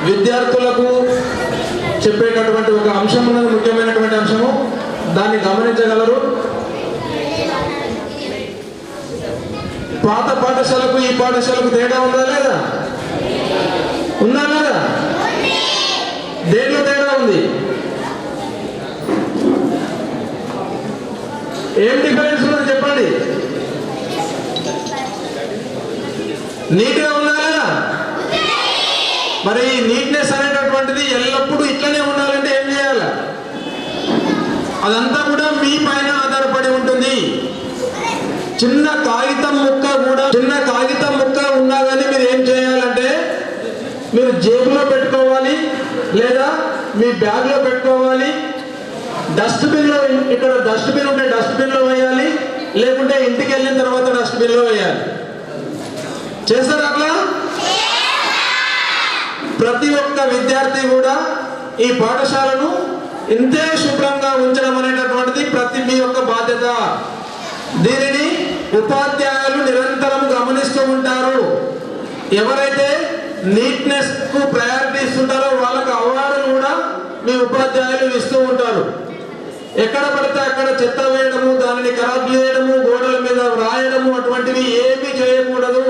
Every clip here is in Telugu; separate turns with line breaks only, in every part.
విద్యార్థులకు చెప్పేటటువంటి ఒక అంశం ఉన్నది, ముఖ్యమైనటువంటి అంశము. దాన్ని గమనించగలరు. పాత పాఠశాలకు ఈ పాఠశాలకు తేడా ఉందా లేదా? ఉందా లేదా? దేంట్లో తేడా ఉంది? ఏం డిఫరెన్స్ ఉన్నది చెప్పండి. నీట్గా ఉందా లేదా? మరి ఈ నీట్నెస్ అనేటటువంటిది ఎల్లప్పుడూ ఇట్లనే ఉండాలంటే ఏం చేయాలి? అదంతా కూడా మీ పైన ఆధారపడి ఉంటుంది. చిన్న కాగితం ముక్క ఉన్నా కానీ మీరు ఏం చేయాలంటే మీరు జేబులో పెట్టుకోవాలి, లేదా మీ బ్యాగ్లో పెట్టుకోవాలి. డస్ట్బిన్లో, ఇక్కడ డస్ట్బిన్ ఉంటే డస్ట్బిన్లో వేయాలి, లేకుంటే ఇంటికి వెళ్ళిన తర్వాత డస్ట్బిన్లో వేయాలి. చేస్తారు అట్లా? ప్రతి ఒక్క విద్యార్థి కూడా ఈ పాఠశాలను ఇంతే శుభ్రంగా ఉంచడం అనేటటువంటిది మీ యొక్క బాధ్యత. దీనిని ఉపాధ్యాయులు నిరంతరం గమనిస్తూ ఉంటారు. ఎవరైతే నీట్నెస్ కు ప్రయారిటీ ఇస్తుంటారో వాళ్ళకు అవార్డులు కూడా మీ ఉపాధ్యాయులు ఇస్తూ ఉంటారు. ఎక్కడ పడితే అక్కడ చెత్త వేయడము, దానిని ఖరాబ్ చేయడము, గోడల మీద రాయడము అటువంటివి ఏమీ చేయకూడదు.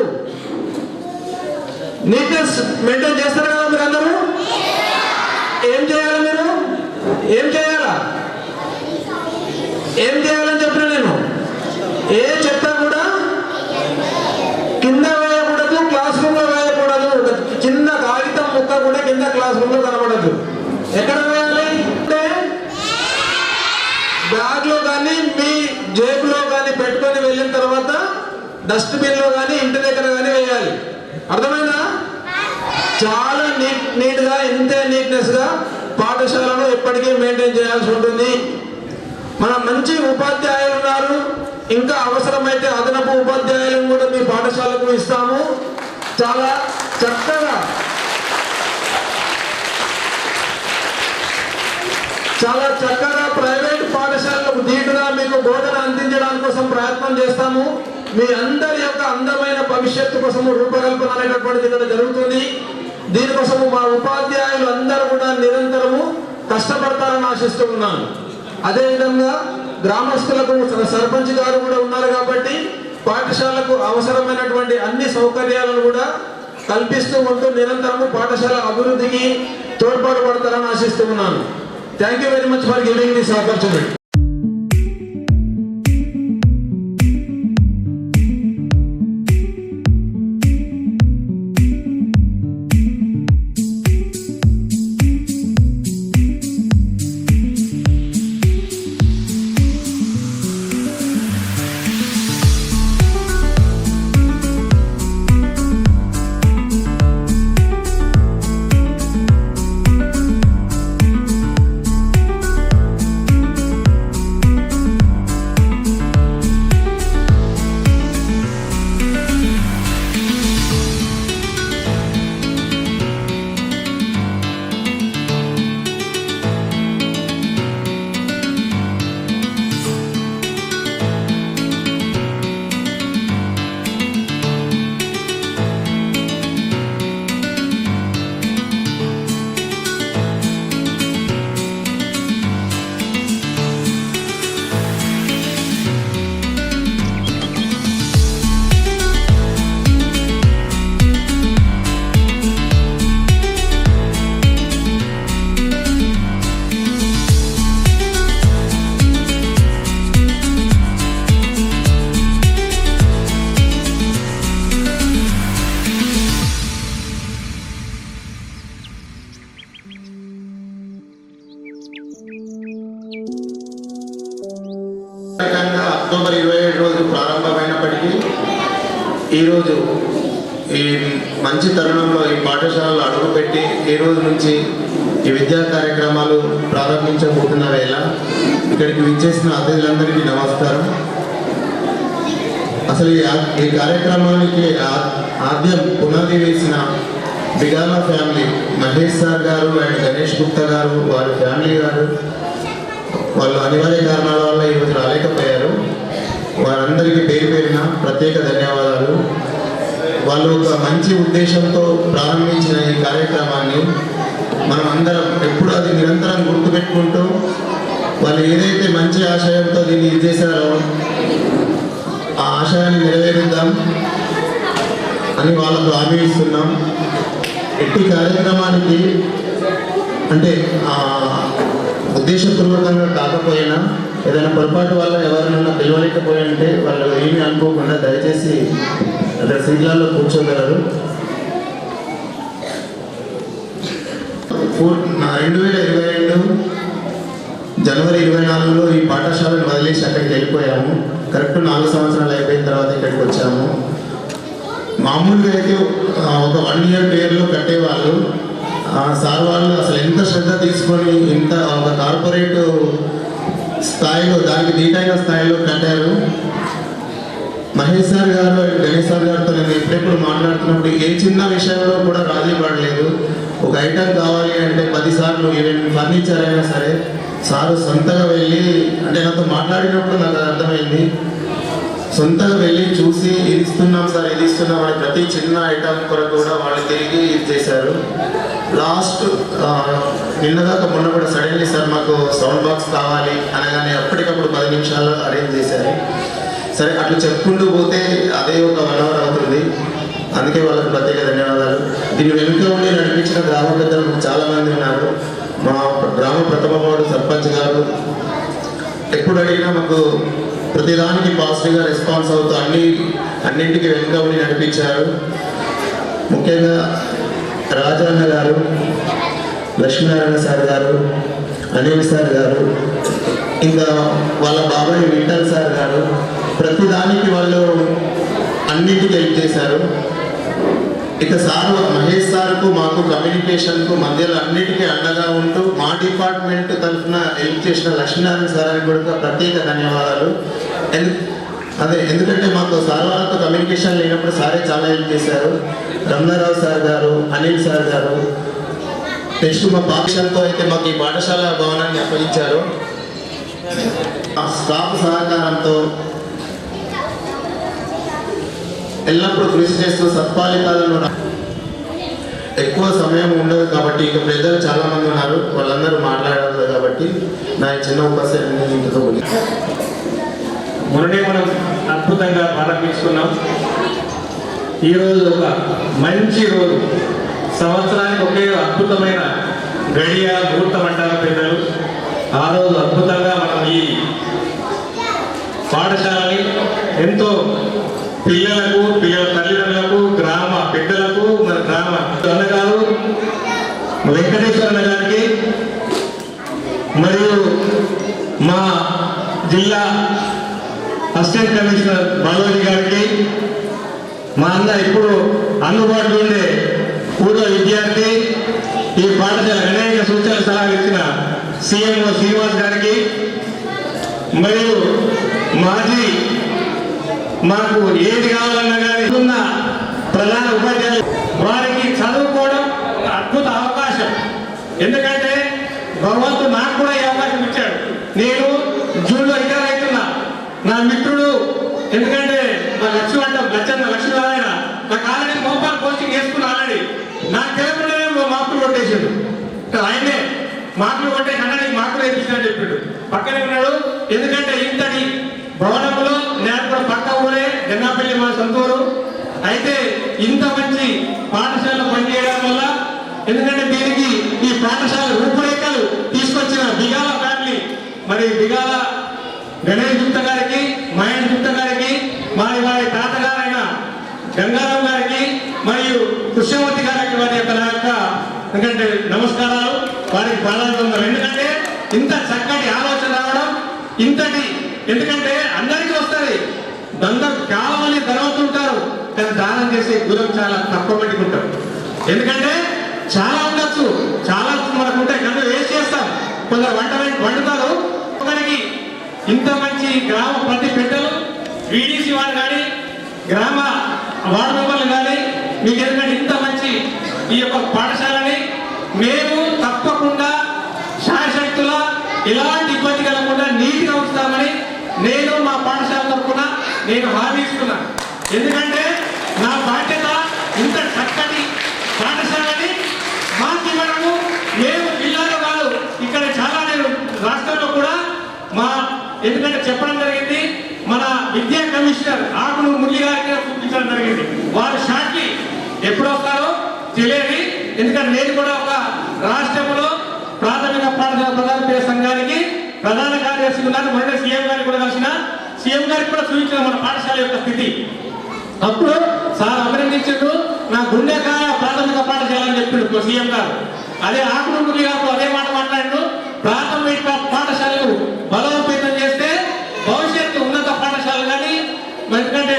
నీట్నెస్ మెయింటైన్ చేస్తారు కదా మీరు అందరూ? ఏం చేయాలి? మీరు ఏం చేయాలా? ఏం చేయాలని చెప్పిన నేను, ఏ చెత్త కూడా కింద వేయకూడదు, క్లాస్ రూమ్ లో వేయకూడదు. చిన్న కాగితం ముక్క కూడా కింద క్లాస్ రూమ్ లో కనబడదు. ఎక్కడ వేయాలి అంటే బ్యాగ్ లో కానీ మీ జేబులో కానీ పెట్టుకొని వెళ్ళిన తర్వాత డస్ట్బిన్ లో కానీ ఇంటి దగ్గర కానీ వేయాలి. అర్థమైందా? చాలా నీట్ గా, ఇంతే నీట్నెస్ గా పాఠశాలను ఎప్పటికీ మెయింటైన్ చేయాల్సి ఉంటుంది. మన మంచి ఉపాధ్యాయులు ఉన్నారు, ఇంకా అవసరమైతే అదనపు ఉపాధ్యాయులను కూడా మీ పాఠశాలకు ఇస్తాము. చాలా చక్కగా ప్రైవేట్ పాఠశాలకు ధీటుగా మీకు బోధన అందించడానికి కోసం ప్రయత్నం చేస్తాము. మీ అందరి యొక్క అందమైన భవిష్యత్తు కోసము రూపకల్పన అనేటటువంటిది ఇక్కడ జరుగుతుంది. దీనికోసము మా ఉపాధ్యాయులు అందరూ కూడా నిరంతరము కష్టపడతారని ఆశిస్తూ ఉన్నాను. అదేవిధంగా గ్రామస్తులకు సర్పంచ్ గారు కూడా ఉన్నారు కాబట్టి పాఠశాలకు అవసరమైనటువంటి అన్ని సౌకర్యాలను కూడా కల్పిస్తూ ఉంటూ నిరంతరము పాఠశాల అభివృద్ధికి తోడ్పాటు పడతారని ఆశిస్తూ ఉన్నాను. Thank you very much for giving this opportunity.
October 27 రోజు ప్రారంభమైనప్పటికీ ఈరోజు ఈ మంచి తరుణంలో ఈ పాఠశాలలో అడుగుపెట్టి ఈ రోజు నుంచి ఈ విద్యా కార్యక్రమాలు ప్రారంభించబోతున్న వేళ ఇక్కడికి విచ్చేసిన అతిథులందరికీ నమస్కారం. అసలు ఈ కార్యక్రమానికి ఆద్యం పునాది వేసిన బిగాల ఫ్యామిలీ, మహేష్ సార్ గారు అండ్ గణేష్ గుప్తా గారు, వారి ఫ్యామిలీ గారు, వాళ్ళు అనివార్య కారణాల వల్ల ఈరోజు రాలేకపోయారు. వారందరికీ పేరు పేరున ప్రత్యేక ధన్యవాదాలు. వాళ్ళు ఒక మంచి ఉద్దేశంతో ప్రారంభించిన ఈ కార్యక్రమాన్ని మనం అందరం ఎప్పుడు అది నిరంతరం గుర్తుపెట్టుకుంటూ వాళ్ళు ఏదైతే మంచి ఆశయంతో దీన్ని ఇది చేశారో ఆ ఆశయాన్ని నెరవేరుద్దాం అని వాళ్ళకు హామీ ఇస్తున్నాం. ఎట్టి కార్యక్రమానికి అంటే ఉద్దేశపూర్వకంగా కాకపోయినా ఏదైనా పొరపాటు వల్ల ఎవరినన్నా పిలవలేకపోయింటే వాళ్ళు ఏమీ అనుకోకుండా దయచేసి అక్కడ సీట్లలో కూర్చోగలరు. 2022 జనవరి 24లో ఈ పాఠశాలను వదిలేసి అక్కడికి వెళ్ళిపోయాము. కరెక్ట్ 4 సంవత్సరాలు అయిపోయిన తర్వాత ఇక్కడికి వచ్చాము. మామూలుగా అయితే ఒక 1 ఇయర్ పేరులో కట్టేవాళ్ళు. సార్ వాళ్ళు అసలు ఎంత శ్రద్ధ తీసుకొని ఇంత ఒక కార్పొరేట్ స్థాయిలో దానికి దీటైన స్థాయిలో కట్టారు. మహేష్ సార్ గారు గణేష్ సార్ గారితో నేను ఎప్పుడెప్పుడు మాట్లాడుతున్నప్పుడు ఏ చిన్న విషయంలో కూడా రాజీ పడలేదు. ఒక ఐటమ్ కావాలి అంటే 10 సార్లు ఈవెన్ ఫర్నిచర్ అయినా సరే సారు సొంతగా వెళ్ళి అంటే నాతో మాట్లాడినప్పుడు నాకు అర్థమైంది. సొంతగా వెళ్ళి చూసి ఇది ఇస్తున్నాం సార్ ఇది ఇస్తున్నాం అని ప్రతి చిన్న ఐటమ్ కొరకు కూడా వాళ్ళు తిరిగి ఇది చేశారు. లాస్ట్ నిన్నదాకా మొన్న కూడా సడన్లీ సార్ మాకు సౌండ్ బాక్స్ కావాలి అనగానే అప్పటికప్పుడు 10 నిమిషాల్లో అరేంజ్ చేశారు. సరే అట్లా చెప్పుకుంటూ పోతే అదే ఒక 1 అవర్ అవుతుంది. అందుకే వాళ్ళకి ప్రత్యేక ధన్యవాదాలు. దీన్ని వెనుక ఉండి నడిపించిన గ్రామ పెద్దలు చాలామంది ఉన్నారు. మా గ్రామ ప్రథమవాడు సర్పంచ్ గారు ఎప్పుడు అడిగినా మాకు ప్రతిదానికి పాజిటివ్గా రెస్పాన్స్ అవుతూ అన్నింటికి వెనుక ఉండి నడిపించారు. ముఖ్యంగా రాజన్న గారు, లక్ష్మీనారాయణ సార్ గారు, అనిల్ సార్ గారు, ఇంకా వాళ్ళ బాబాయ్ విఠల్ సార్ గారు ప్రతిదానికి వాళ్ళు అన్నింటికి హెల్ప్ చేశారు. ఇక సార్ మహేష్ సార్కు మాకు కమ్యూనికేషన్కు మధ్యలో అన్నిటికీ అండగా ఉంటూ మా డిపార్ట్మెంట్ తరఫున హెల్ప్ చేసిన లక్ష్మీనారాయణ సార్ అని కూడా ప్రత్యేక ధన్యవాదాలు. ఎందుకంటే మాకు సార్ వాళ్ళతో కమ్యూనికేషన్ లేనప్పుడు సారే చాలా హెల్ప్ చేశారు. రమణారావు సార్ గారు, అనిల్ సార్ గారు, నెక్స్ట్ మా పాఠశాలతో అయితే మాకు ఈ పాఠశాల భవనాన్ని అప్పగించారు. ఆ స్టాఫ్ సహకారంతో ఎల్లప్పుడూ కృషి చేస్తూ సత్ఫలితాలను ఎక్కువ సమయం ఉండదు కాబట్టి ఇక పెద్దలు చాలా మంది ఉన్నారు, వాళ్ళందరూ మాట్లాడాలి కాబట్టి నా చిన్న ఉపన్యాసాన్ని ఇంతతో
మొన్ననే మనం అద్భుతంగా ప్రారంభించుకున్నాం. ఈరోజు ఒక మంచి రోజు, సంవత్సరానికి ఒకే అద్భుతమైన గడియ ముహూర్తం అంటారు పెద్దలు. ఆ రోజు అద్భుతంగా మనం ఈ పాఠశాలని ఎంతో పిల్లలకు, పిల్లల తల్లిదండ్రులకు, గ్రామ పెద్దలకు, మన గ్రామ అన్నగారు వెంకటేశ్వర గారికి మరియు మా జిల్లా అసిస్టెంట్ కమిషనర్ బాలోజీ గారికి, మా అన్న ఇప్పుడు అందుబాటులో ఉండే పూర్వ విద్యార్థి, ఈ పాఠశాల అనేక సూచనలు సలహాలు ఇచ్చిన సిఎంఓ శ్రీనివాస్ గారికి, మరియు మాజీ మాకు ఏది కావాలన్నా కానీ ఉన్న ప్రధాన ఉపాధ్యాయులు వారికి చదువుకోవడం అద్భుత అవకాశం. ఎందుకంటే భగవంతుడు నాకు కూడా ఈ అవకాశం ఇచ్చాడు. నేను జూన్లో రిటైర్ అవుతున్నా. నా మిత్రుడు ఎందుకంటే మా లక్ష్మీనారాయణ నాకు ఆల్రెడీ మోపాల్ కోచింగ్ వేసుకున్నా. ఆల్రెడీ నాకు తెలియకుండానే మార్కులు కొట్టేసాడు. ఆయనే మార్కులు కొట్టేసి అన్న నీకు మార్కులు వేయించిన చెప్పాడు. పక్కనే ఉన్నాడు. ఎందుకంటే ఇంతటి భవనంలో నేను కూడా పక్క ఊరే జన్నాపల్లి మా సొంతూరు. అయితే ఇంత మంచి పాఠశాలలో పనిచేయడం వల్ల ఎందుకంటే దీనికి ఈ పాఠశాల రూపురేఖలు తీసుకొచ్చిన బిగాల ఫ్యామిలీ, మరి బిగాల గణేష్ గుప్తా గారికి, మహేష్ గుప్తా గారికి, వారి తాతగారైన గంగారాం గారికి మరియు కృష్ణమూర్తి గారికి వారి యొక్క నా యొక్క ఎందుకంటే నమస్కారాలు, వారికి పాదాలు. ఎందుకంటే ఇంత చక్కటి ఆలోచన రావడం ఇంతటి ఎందుకంటే అందరికీ వస్తుంది. చాలా మంది ధనవంతుంటారు కానీ దానం చేసే గురం చాలా తక్కువ పెట్టుకుంటారు. ఎందుకంటే చాలా ఉండొచ్చు, చాలా మనకు ఉంటాయి కనుక వేస్ట్ చేస్తాం. కొందరు వండుతారు. ఒకరికి ఇంత మంచి గ్రామ ప్రతి పెద్దలు వీడీసీ వారు కానీ గ్రామ వార్డు మెంబర్లు కానీ మీకు ఎందుకంటే ఇంత మంచి ఈ యొక్క పాఠశాలని మేము తప్పకుండా శాయశక్తుల ఎలాంటి ఇబ్బంది కలగకుండా నీట్గా ఉంచుతామని నేను మా పాఠశాల తరఫున నేను హామీ ఇస్తున్నాను. ఎందుకంటే నా బాధ్యత ఎందుకంటే చెప్పడం జరిగింది, మన విద్యా కమిషనర్ ఆకును మురళి గారికి చూపించడం జరిగింది. వారు షార్ట్లీ ఎప్పుడు వస్తారో తెలియదు. ఎందుకంటే నేను కూడా ఒక రాష్ట్రంలో ప్రాథమిక పాఠశాల ప్రధాన సంఘానికి ప్రధాన కార్యదర్శి ఉన్నాను. మొన్న సీఎం గారికి కూడా కలిసిన, సీఎం గారికి కూడా చూపించిన మన పాఠశాల యొక్క స్థితి. అప్పుడు సార్ అభినందించారు, నా గుండెకాయ ప్రాథమిక పాఠశాల అని చెప్పిండు సీఎం గారు. అదే ఆకును మురళి గారు అదే మాట మాట్లాడు, ప్రాథమిక పాఠశాలలు బలోపేతం చేస్తే భవిష్యత్తు ఉన్నత పాఠశాలలు కానీ, ఎందుకంటే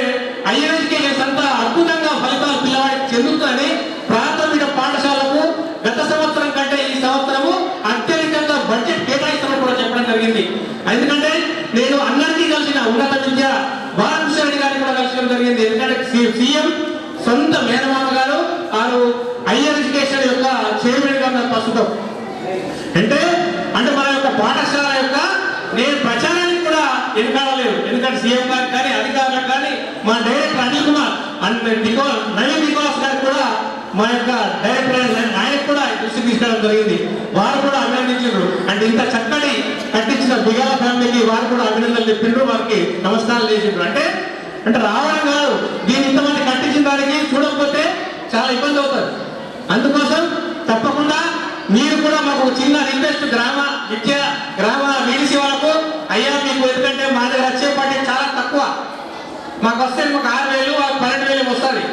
హైయర్ ఎడ్యుకేషన్ అంతా అద్భుతంగా ఫలితాలు పిల్లవాడికి చెందుతుందని ప్రాథమిక పాఠశాలకు గత సంవత్సరం కంటే ఈ సంవత్సరము అత్యధికంగా బడ్జెట్ కేటాయిస్తామని కూడా చెప్పడం జరిగింది. ఎందుకంటే నేను అందరికీ కలిసిన ఉన్నత విద్య బాలకృష్ణ గారికి కూడా కలిసడం జరిగింది. ఎందుకంటే సీఎం సొంత మేనమామ గారు వారు హైయర్ ఎడ్యుకేషన్ యొక్క చైర్మన్ గా ఉన్నారు ప్రస్తుతం. అంటే మన యొక్క పాఠశాల యొక్క నేను ప్రచారానికి కూడా వెనుకాడలేదు. ఎందుకంటే సీఎం గారికి కానీ అధికారులకు కానీ మా director Anil Kumar and Naveen Nicholas గారికి కూడా మా యొక్క డైరెక్టర్ ఆయనకు కూడా దృష్టికి తీసుకోవడం జరిగింది. వారు కూడా అభినందించారు. అంటే ఇంత చక్కటి కట్టించిన బిగాల ఫ్యామిలీకి వారు కూడా అభినందనలు చెప్పిండ్రు, వారికి నమస్కారాలు చేసిండ్రు. అంటే రావడం కాదు, దీన్ని ఇంతమంది కట్టించిన దానికి చూడకపోతే చాలా ఇబ్బంది అవుతుంది. అందుకోసం తప్పకుండా మీరు కూడా మాకు చిన్న రిక్వెస్ట్, గ్రామ వీడిసి వాళ్ళకు, అయ్యా మీకు ఎందుకంటే మా దగ్గర వచ్చే పార్టీ చాలా తక్కువ, మాకు వస్తే మాకు 6,000 వాళ్ళకి 12,000 వస్తుంది.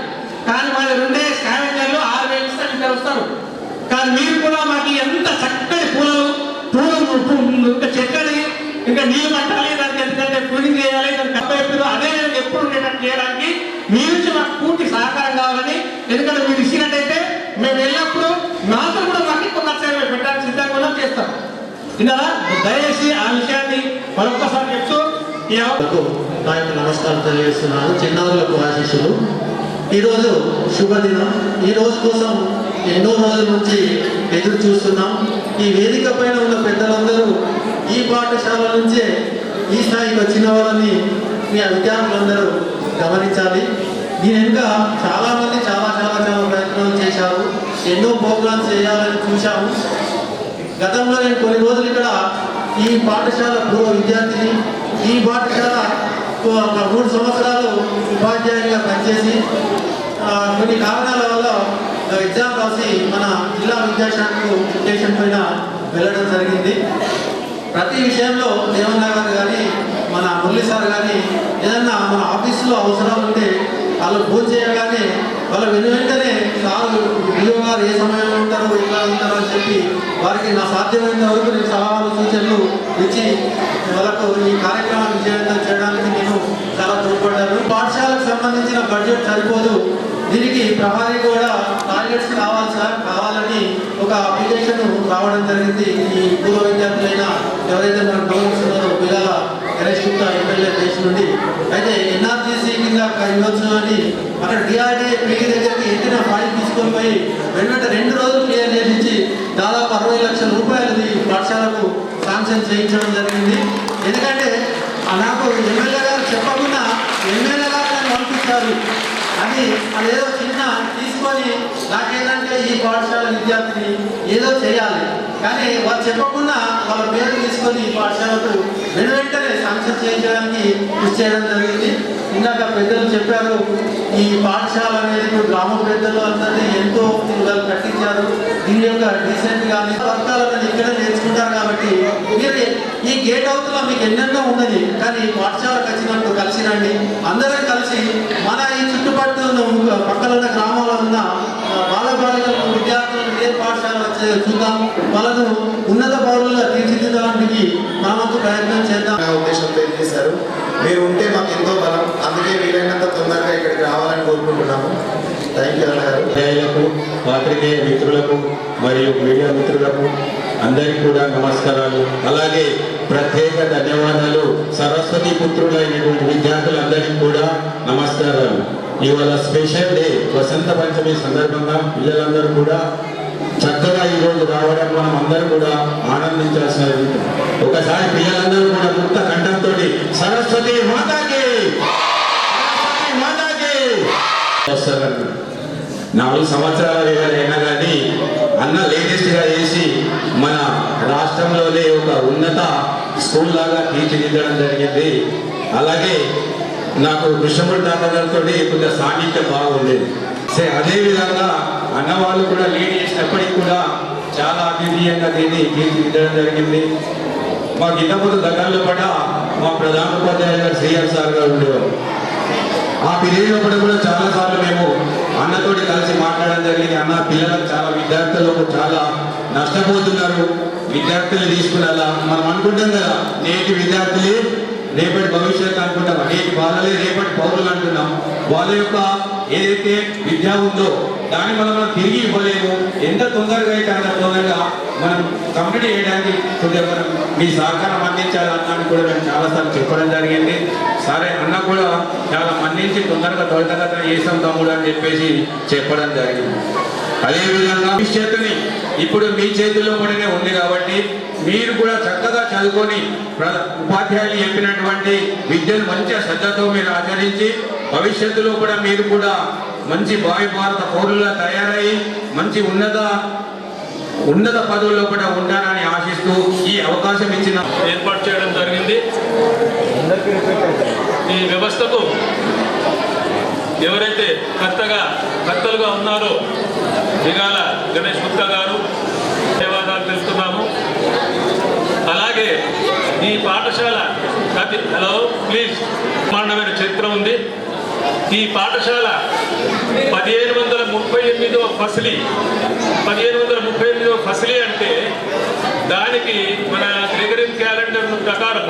కానీ మా దగ్గర ఉండే స్కావెంజర్లు 6,000 ఇస్తే ఇక్కడ వస్తారు. కానీ మీరు కూడా మాకు ఎంత చక్కటి పూలు ఇంకా చెట్లని ఇంకా నీళ్ళు పట్టాలి, దానికి ఎందుకంటే ఫీడింగ్ చేయాలి, దానికి కప్పైపులు అదే ఎప్పుడు ఉండేటట్టు చేయడానికి మీ నుంచి మాకు పూర్తి సహకారం కావాలని. ఎందుకంటే మీరు ఇచ్చినట్టయితే మేము వెళ్ళినప్పుడు మాతో కూడా మాకు ఎక్కువ ఖర్చు పెట్టడానికి సిద్ధంగా కూడా చేస్తాం. ఇలా దయచేసి ఆ విషయాన్ని మరొకసారి చెప్తూ
నా యొక్క నమస్కారం తెలియజేస్తున్నాను. చిన్నారులకు ఆశీస్సులు. ఈరోజు శుభదినం. ఈ రోజు కోసం ఎన్నో రోజుల నుంచి ఎదురు చూస్తున్నాం. ఈ వేదిక పైన ఉన్న పెద్దలందరూ ఈ పాఠశాల నుంచే ఈ స్థాయికి వచ్చిన వాళ్ళని మీ విద్యార్థులందరూ గమనించాలి. దీని వెనుక చాలామంది చాలా ప్రయత్నాలు చేశారు. ఎన్నో ప్రోగ్రామ్స్ చేయాలని చూశాము. గతంలో నేను కొన్ని రోజులు ఇక్కడ ఈ పాఠశాల పూర్వ విద్యార్థిని, ఈ పాఠశాల 3 సంవత్సరాలు ఉపాధ్యాయునిగా పనిచేసి కొన్ని కారణాల వల్ల ఎగ్జామ్ రాసి మన జిల్లా విద్యాశాఖకు స్టేషన్ పైన వెళ్ళడం జరిగింది. ప్రతి విషయంలో దేవన్న గారు కానీ మన మురళి సార్ కానీ ఏదన్నా మన ఆఫీసులో అవసరాలు ఉంటే వాళ్ళు ఫోన్ చేయగానే వాళ్ళు వెంటనే సార్ విలువ గారు ఏ సమయంలో ఉంటారో ఎట్లా ఉంటారో అని చెప్పి వారికి నా సాధ్యమైనంత వరకు నేను సలహాలు సూచనలు ఇచ్చి వాళ్ళకు ఈ కార్యక్రమాన్ని విజయవంతం చేయడానికి నేను చాలా తోడ్పడ్డాను. పాఠశాలకు సంబంధించిన బడ్జెట్ సరిపోదు, దీనికి ప్రహారీ కూడా టాయిలెట్స్ కావాలి సార్, కావాలని ఒక అప్లికేషన్ రావడం జరిగింది. ఈ పూర్వ విద్యార్థులైన ఎవరైతే మనం గౌరవిస్తున్నారో పిల్లల గణేష్ గుప్తా ఎమ్మెల్యే దేశ్ నుండి అయితే ఎన్ఆర్జీసీ కింద ఇవ్వచ్చు అని అక్కడ డిఆర్డీఏ పీటీ దగ్గరికి ఎత్తిన ఫైల్ తీసుకొని పోయి వెంటనే 2 రోజులు క్లియర్ చేసి దాదాపు 60 లక్షల రూపాయలు ఈ పాఠశాలకు శాంక్షన్ చేయించడం జరిగింది. ఎందుకంటే నాకు ఎమ్మెల్యే గారు చెప్పకుండా ఎమ్మెల్యే గారు నన్ను పంపించారు. అదేదో చిన్న తీసుకొని నాకేంటంటే ఈ పాఠశాల విద్యార్థిని ఏదో చేయాలి, కానీ వాళ్ళు చెప్పకుండా వాళ్ళ పేరు తీసుకొని ఈ పాఠశాలకు వెంటనే శాంక్షన్ చేయించడానికి కృషి చేయడం జరిగింది. ఇందాక పెద్దలు చెప్పారు, ఈ పాఠశాల అనేది ఇప్పుడు గ్రామ పెద్దలు అందరినీ ఎంతో వాళ్ళు కట్టించారు. దీని యొక్క డీసెంట్ కానీ వర్గాలు అనేది ఇక్కడే నేర్చుకుంటారు. కాబట్టి మీరు ఈ గేట్ అవుతులో మీకు ఎన్నెన్నో ఉన్నది, కానీ పాఠశాలకు వచ్చినప్పుడు కలిసి రండి. అందరం కలిసి మన ఈ చుట్టుపక్కల పక్కన ఉన్న గ్రామంలో ఉన్న బాలబాలికలను విద్యార్థులను ఏ పాఠశాల వచ్చే చూద్దాం, వాళ్ళను ఉన్నత పౌరులుగా తీర్చిదిద్దడానికి మనమంతా ప్రయత్నం చేద్దాం
ఉద్దేశంతో ఏం చేశారు. మీరు ఉంటే మాకు ఎంతో బలం, అందుకే వీలైనంత తొందరగా ఇక్కడికి రావాలని కోరుకుంటున్నాము. థ్యాంక్ యూ
అన్నగారు. పాత్రికేయ మిత్రులకు మరియు మీడియా మిత్రులకు అందరికీ కూడా నమస్కారాలు. అలాగే ప్రత్యేక ధన్యవాదాలు సరస్వతి పుత్రులైనటువంటి విద్యార్థులందరికీ కూడా నమస్కారాలు. ఇవాళ స్పెషల్ డే వసంత పంచమి సందర్భంగా పిల్లలందరూ కూడా చక్కగా ఈరోజు రావడం మనం అందరూ కూడా ఆనందించాల్సినది. ఒకసారి పిల్లలందరూ కూడా ముక్త కంఠంతో సరస్వతి మాతాకి వస్తారన్న 4 సంవత్సరాల అయినా కానీ అన్న లేటెస్ట్ గా చేసి మన రాష్ట్రంలోనే ఒక ఉన్నత స్కూల్ లాగా తీర్చిదిద్దడం జరిగింది. అలాగే నాకు కృష్ణమూర్తి తాత గారితో కొంత సాన్నిధ్యం బాగుండేది. అదేవిధంగా అన్నవాళ్ళు కూడా లీడ్ చేసినప్పటికీ కూడా చాలా అద్వితీయంగా దీన్ని తీర్చిదిద్దడం జరిగింది. మాకు ఇంతకుముందు దగ్గరలో పడ్డ మా ప్రధాన ఉపాధ్యాయులు గారు శ్రీహర్ సార్ గారు ఉండేవారు. ఆ పీరియడ్లో కూడా చాలాసార్లు మేము అన్నతోటి కలిసి మాట్లాడడం జరిగింది. అన్న పిల్లలకు చాలా విద్యార్థులకు చాలా నష్టపోతున్నారు, విద్యార్థులు తీసుకునేలా మనం అనుకుంటాం కదా, నేటి విద్యార్థులే రేపటి భవిష్యత్తు అనుకుంటాం, నేటి వాళ్ళే రేపటి పౌరులు అంటున్నాం. వాళ్ళ యొక్క ఏదైతే విద్య ఉందో దాన్ని మనం తిరిగి ఇవ్వలేము. ఎంత తొందరగా అయితే అంత తొందరగా మనం కంప్లీట్ చేయడానికి కొద్దిగా మనం మీ సహకారం అందించాలన్నాను కూడా మేము చాలాసార్లు చెప్పడం జరిగింది. సరే అన్న కూడా చాలా మన్నించి తొందరగా త్వరితగతిన చేసాం తమ్ముడు అని చెప్పేసి చెప్పడం జరిగింది. అదేవిధంగా భవిష్యత్తుని ఇప్పుడు మీ చేతుల్లో కూడా ఉంది కాబట్టి మీరు కూడా చక్కగా చదువుకొని ఉపాధ్యాయులు చెప్పినటువంటి విద్యను మంచి శ్రద్ధతో మీరు ఆచరించి భవిష్యత్తులో కూడా మీరు కూడా మంచి భావి భారత పౌరులుగా తయారయ్యి మంచి ఉన్నత పదవుల్లో కూడా ఉంటారని ఆశిస్తూ ఈ అవకాశం ఇచ్చిన
ఏర్పాటు చేయడం జరిగింది. ఈ వ్యవస్థకు ఎవరైతే కర్తలుగా ఉన్నారో దిగాల గణేష్ గుప్తా గారు ధన్యవాదాలు తెలుపుతున్నాము. అలాగే ఈ పాఠశాల హలో ప్లీజ్ బ్రహ్మాండమైన చరిత్ర ఉంది. ఈ పాఠశాల 1538వ ఫసిలీ అంటే దానికి మన గ్రెగరియన్ క్యాలెండర్ ప్రకారం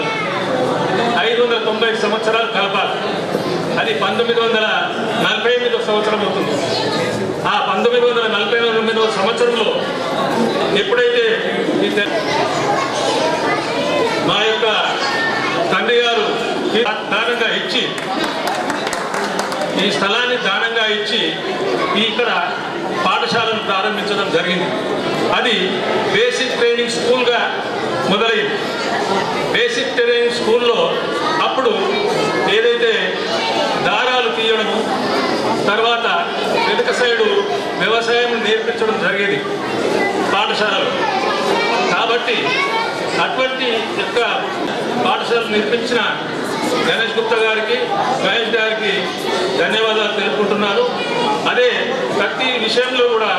590 సంవత్సరాలు కలపాలి. అది 1948వ సంవత్సరం అవుతుంది. ఆ 1949వ సంవత్సరంలో ఎప్పుడైతే మా యొక్క తండ్రి గారు దానంగా ఇచ్చి ఈ స్థలాన్ని దానంగా ఇచ్చి ఇక్కడ పాఠశాలను ప్రారంభించడం జరిగింది. అది బేసిక్ ట్రైనింగ్ స్కూల్గా మొదలైంది. బేసిక్ ట్రైనింగ్ స్కూల్లో అప్పుడు ఏదైతే దారాలు తీయడము, తర్వాత వెనుక సైడు వ్యవసాయం నేర్పించడం జరిగేది పాఠశాలలో. కాబట్టి అటువంటి యొక్క పాఠశాల నిర్మించిన గణేష్ గుప్తా గారికి, మహేష్ గారికి ధన్యవాదాలు తెలుపుకుంటున్నాను. అదే ప్రతి విషయంలో కూడా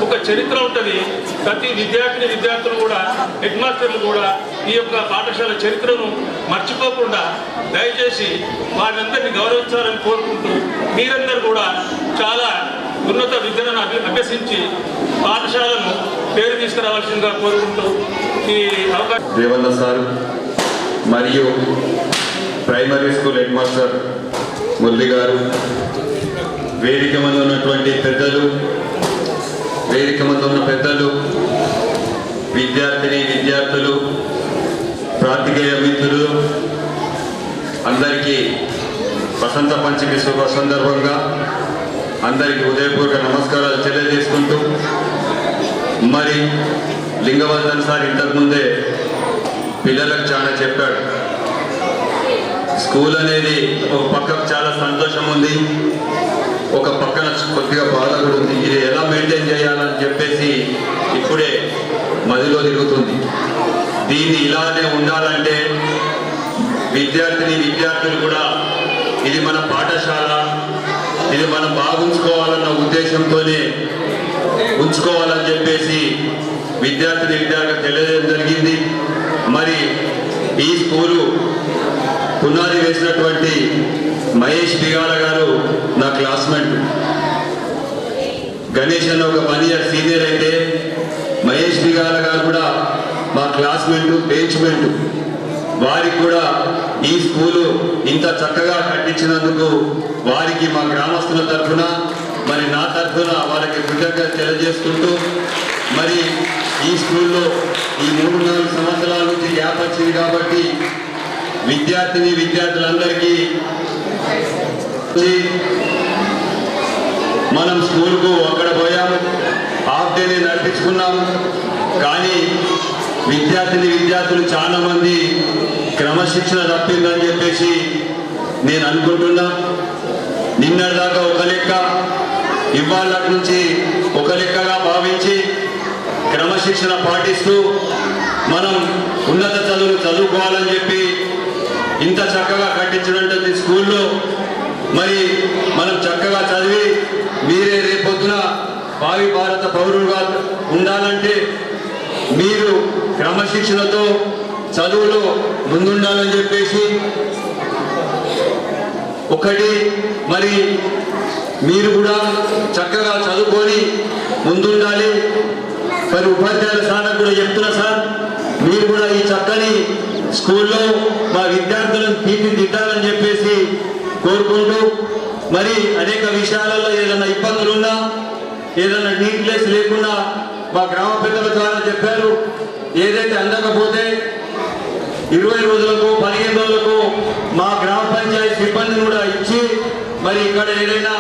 ఒక చరిత్ర ఉంటుంది. ప్రతి విద్యార్థులు కూడా హెడ్ మాస్టర్లు కూడా ఈ యొక్క పాఠశాల చరిత్రను మర్చిపోకుండా దయచేసి వారందరినీ గౌరవించాలని కోరుకుంటూ మీరందరూ కూడా చాలా ఉన్నత విద్యను అభ్యసించి పాఠశాలను పేరు తీసుకురావాల్సిందిగా కోరుకుంటూ ఈ అవకాశం
రేవన్న సార్ మరియు primary school head master Murali గారు, వేదిక మంది ఉన్నటువంటి పెద్దలు, విద్యార్థులు, ప్రాతికేయ మిత్రులు అందరికీ వసంత పంచమి శుభ సందర్భంగా అందరికీ ఉదయపూర్వక నమస్కారాలు తెలియజేసుకుంటూ, మరి లింగవర్ధన్ సార్ ఇంతకుముందే పిల్లలకు చాలా చెప్పాడు. స్కూల్ అనేది ఒక పక్కకు చాలా సంతోషం ఉంది, ఒక పక్కన కొద్దిగా బాధ కూడా ఉంది. ఇది ఎలా మెయింటైన్ చేయాలని చెప్పేసి ఇప్పుడే మదిలో తిరుగుతుంది. దీన్ని ఇలానే ఉండాలంటే విద్యార్థులు కూడా ఇది మన పాఠశాల, ఇది మనం బాగుంచుకోవాలన్న ఉద్దేశంతోనే ఉంచుకోవాలని చెప్పేసి విద్యార్థులకు తెలియజేయడం జరిగింది. మరి ఈ స్కూలు పునాది వేసినటువంటి మహేష్ బిగాల గారు నా క్లాస్మేట్. గణేష్ అన్న ఒక 1 year సీనియర్ అయితే మహేష్ బిగాల గారు కూడా మా క్లాస్మేట్, బెంచ్మేట్. వారికి కూడా ఈ స్కూలు ఇంత చక్కగా కట్టించినందుకు వారికి మా గ్రామస్తుల తరఫున, మరి నా తరఫున వారికి కృతజ్ఞత తెలియజేసుకుంటూ, మరి ఈ స్కూల్లో ఈ 3-4 సంవత్సరాల నుంచి గ్యాప్ వచ్చింది కాబట్టి విద్యార్థులందరికీ మనం స్కూల్కు అక్కడ పోయాము, హాఫ్ డేనే నడిపించుకున్నాము. కానీ విద్యార్థులు చాలా మంది క్రమశిక్షణ తప్పిందని చెప్పేసి నేను అనుకుంటున్నా. నిన్నటిదాకా ఒక లెక్క, ఇవాళ నుంచి ఒక లెక్కగా భావించి క్రమశిక్షణ పాటిస్తూ మనం ఉన్నత చదువులు చదువుకోవాలని చెప్పి ఇంత చక్కగా కట్టించినటువంటి స్కూల్లో మరి మనం చక్కగా చదివి మీరే రేపొద్దున భావి భారత పౌరులుగా ఉండాలంటే మీరు క్రమశిక్షణతో చదువులో ముందుండాలని చెప్పేసి ఒకటి మరి మీరు కూడా చక్కగా చదువుకొని ముందుండాలి. మరి ఉపాధ్యాయుల స్థానం కూడా చెప్తున్నా సార్, మీరు కూడా ఈ చక్కని స్కూల్లో మా విద్యార్థులను తీర్చిదిద్దాలని చెప్పేసి కోరుకుంటూ మరి అనేక విషయాలలో ఏదైనా ఇబ్బందులు ఉన్నా ఏదైనా నీట్నెస్ లేకుండా మా గ్రామ పెద్దల ద్వారా చెప్పారు. ఏదైతే అందకపోతే 20 రోజులకు 15 రోజులకు మా గ్రామ పంచాయతీ సిబ్బందిని కూడా ఇచ్చి మరి ఇక్కడ ఏదైనా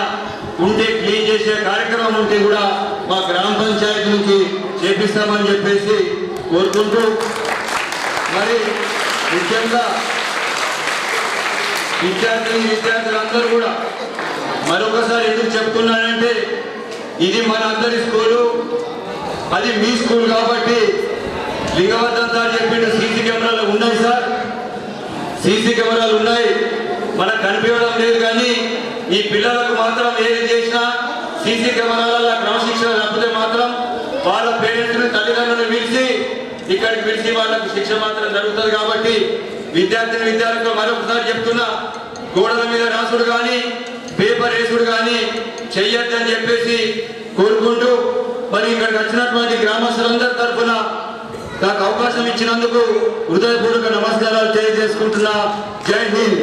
ఉంటే క్లీన్ చేసే కార్యక్రమం ఉంటే కూడా మా గ్రామ పంచాయతీ నుంచి చేపిస్తామని చెప్పేసి కోరుకుంటూ మరి ముఖ్యంగా విద్యార్థులందరూ కూడా మరొకసారి ఎందుకు చెప్తున్నానంటే ఇది మన అందరి స్కూలు, అది మీ స్కూల్ కాబట్టి లింగవర్ధన్ సార్ చెప్పిండు సీసీ కెమెరాలు ఉన్నాయి సార్, సీసీ కెమెరాలు ఉన్నాయి, మనకు కనిపించడం లేదు. కానీ ఈ పిల్లలకు మాత్రం ఏది చేసినా సీసీ కెమెరాల క్రమశిక్షణ తప్పితే మాత్రం వాళ్ళ పేరెంట్స్ని తల్లిదండ్రులను పిలిచి ఇక్కడికి పిలిచి వాళ్ళకు శిక్ష మాత్రం జరుగుతుంది. కాబట్టి విద్యార్థులకు మరొకసారి చెప్తున్నా, గోడల మీద రాసుడు కానీ పేపర్ వేసుడు కానీ చెయ్యొద్దని చెప్పేసి కోరుకుంటూ మరి ఇక్కడికి వచ్చినటువంటి గ్రామస్తులందరి తరఫున నాకు అవకాశం ఇచ్చినందుకు హృదయపూర్వక నమస్కారాలు తెలియజేసుకుంటున్నా. జై హింద్.